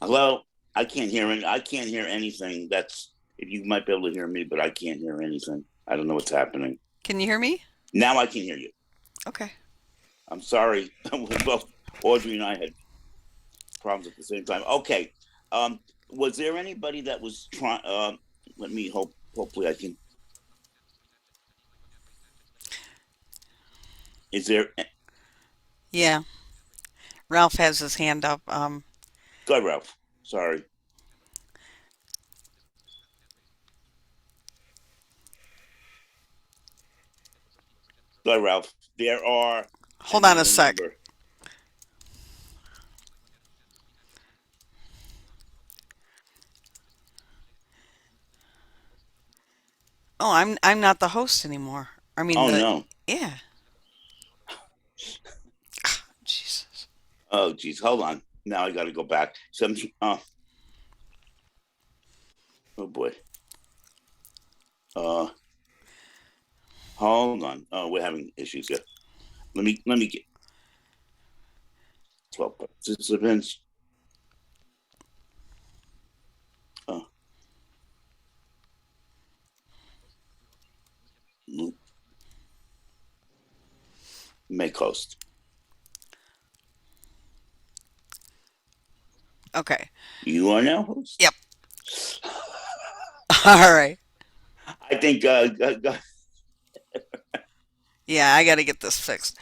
S4: Hello? I can't hear anything. That's if you might be able to hear me, but I can't hear anything. I don't know what's happening.
S2: Can you hear me?
S4: Now I can hear you.
S2: Okay.
S4: I'm sorry. Both Audrey and I had problems at the same time. Okay. Was there anybody that was trying? Let me hope. Hopefully, I can. Is there?
S2: Yeah. Ralph has his hand up.
S4: Go ahead, Ralph. Sorry. Go ahead, Ralph. There are.
S2: Hold on a sec.
S4: Remember,
S2: Oh, I'm not the host anymore. I mean
S4: oh
S2: the
S4: no.
S2: yeah. Jesus.
S4: Oh geez. Hold on. Now I got to go back. Oh boy. Hold on. Oh, we're having issues here. Let me get 12 participants. Oh, make host.
S2: Okay.
S4: You are now host.
S2: Yep. All right.
S4: I think.
S2: Yeah, I got to get this fixed.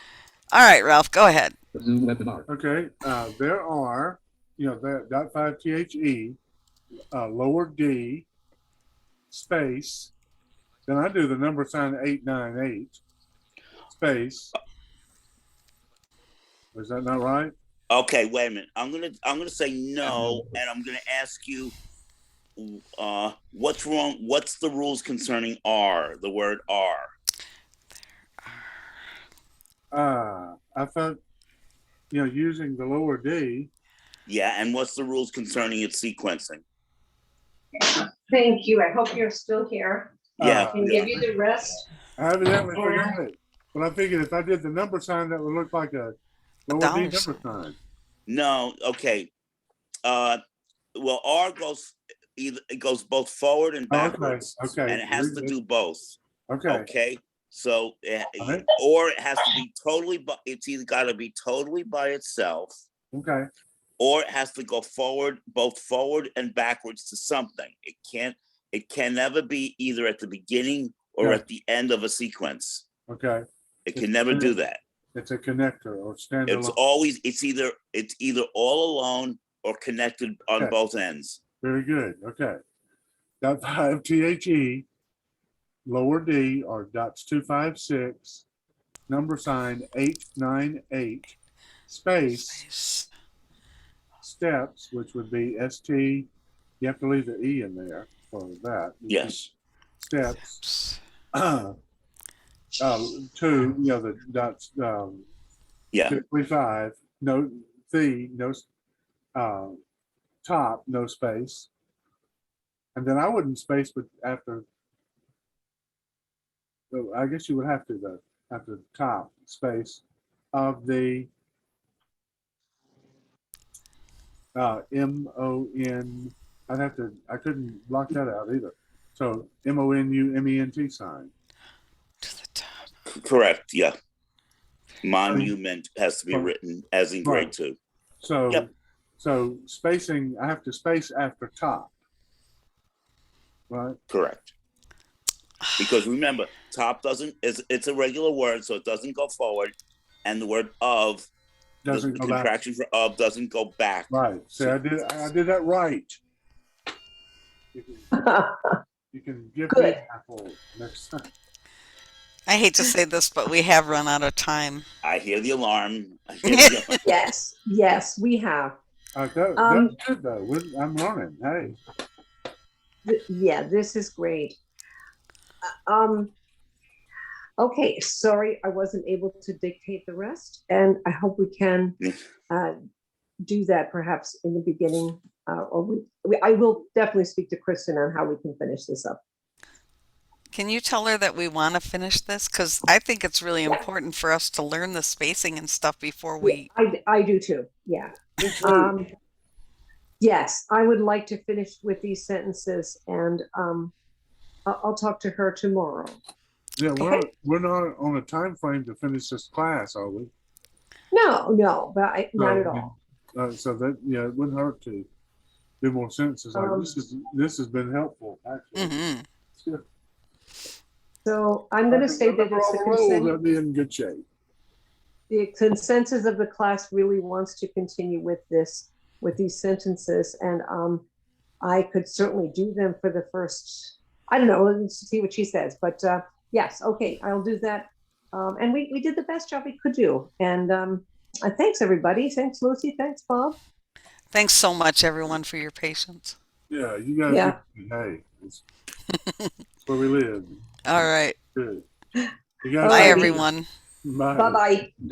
S2: All right, Ralph, go ahead.
S7: Okay. There are, the .5 THE, lower D, space. Then I do the number sign 898, space. Is that not right?
S4: Okay, wait a minute. I'm gonna say no, and I'm gonna ask you, what's wrong? What's the rules concerning R? The word R.
S7: I thought, using the lower D.
S4: Yeah, and what's the rules concerning its sequencing?
S3: Thank you. I hope you're still here.
S4: Yeah,
S3: I can give you the rest.
S7: I evidently forgot it. But I figured if I did the number sign, that would look like a lower D
S2: $.
S7: number sign.
S4: No, okay. Well, R goes it goes both forward and backwards.
S7: Okay.
S4: And it has to do both.
S7: Okay.
S4: Okay. So,
S7: Right.
S4: or it has to be totally. It's either got to be totally by itself.
S7: Okay.
S4: Or it has to go forward, both forward and backwards to something. It can never be either at the beginning or at the end of a sequence.
S7: Okay.
S4: It can never do that.
S7: It's a connector or standalone.
S4: It's either all alone or connected on both ends.
S7: Very good. Okay. .5 THE, lower D, or .256, number sign 898, space, steps, which would be ST. You have to leave the E in there for that.
S4: Yes.
S7: Steps. Two, the dots.
S4: Yeah.
S7: 55. No, top, no space. And then I wouldn't space, but after. So I guess you would have to after the top space of the MON. I couldn't block that out either. So MONUMENT sign.
S2: To the top.
S4: Correct. Yeah. Monument has to be written as in grade 2.
S7: So, so spacing, I have to space after top. Right.
S4: Correct. Because remember, top it's a regular word, so it doesn't go forward, and the word of
S7: doesn't
S4: the
S7: go
S4: contraction
S7: back.
S4: for of doesn't go back.
S7: Right. See, I did that right. You can give me
S3: Good.
S7: an apple next time.
S2: I hate to say this, but we have run out of time.
S4: I hear the alarm. I hear the alarm.
S3: Yes, we have.
S7: That's good though. I'm learning. Hey.
S3: Yeah, this is great. Um, okay, sorry I wasn't able to dictate the rest, and I hope we can do that perhaps in the beginning, or I will definitely speak to Kristen on how we can finish this up.
S2: Can you tell her that we want to finish this? Because I think it's really important for us to learn the spacing and stuff before we.
S3: I do too. Yeah. Yes, I would like to finish with these sentences, and I'll talk to her tomorrow.
S7: Yeah,
S3: Okay.
S7: we're not on a time frame to finish this class, are we?
S3: No, but not at all.
S7: So that it wouldn't hurt to do more sentences. Like this has been helpful actually.
S2: Mm-hmm.
S7: Yeah.
S3: So I'm going to say that it's
S7: That'll be in good shape.
S3: The consensus of the class really wants to continue with these sentences, and I could certainly do them for the first. I don't know. Let's see what she says, but yes, okay, I'll do that. And we did the best job we could do, and thanks everybody. Thanks Lucy. Thanks Bob.
S2: Thanks so much, everyone, for your patience.
S7: Yeah, you guys.
S3: Yeah.
S7: Hey, it's where we live.
S2: All right.
S7: Good. You guys
S2: Bye, everyone.
S7: Bye.
S3: Bye bye.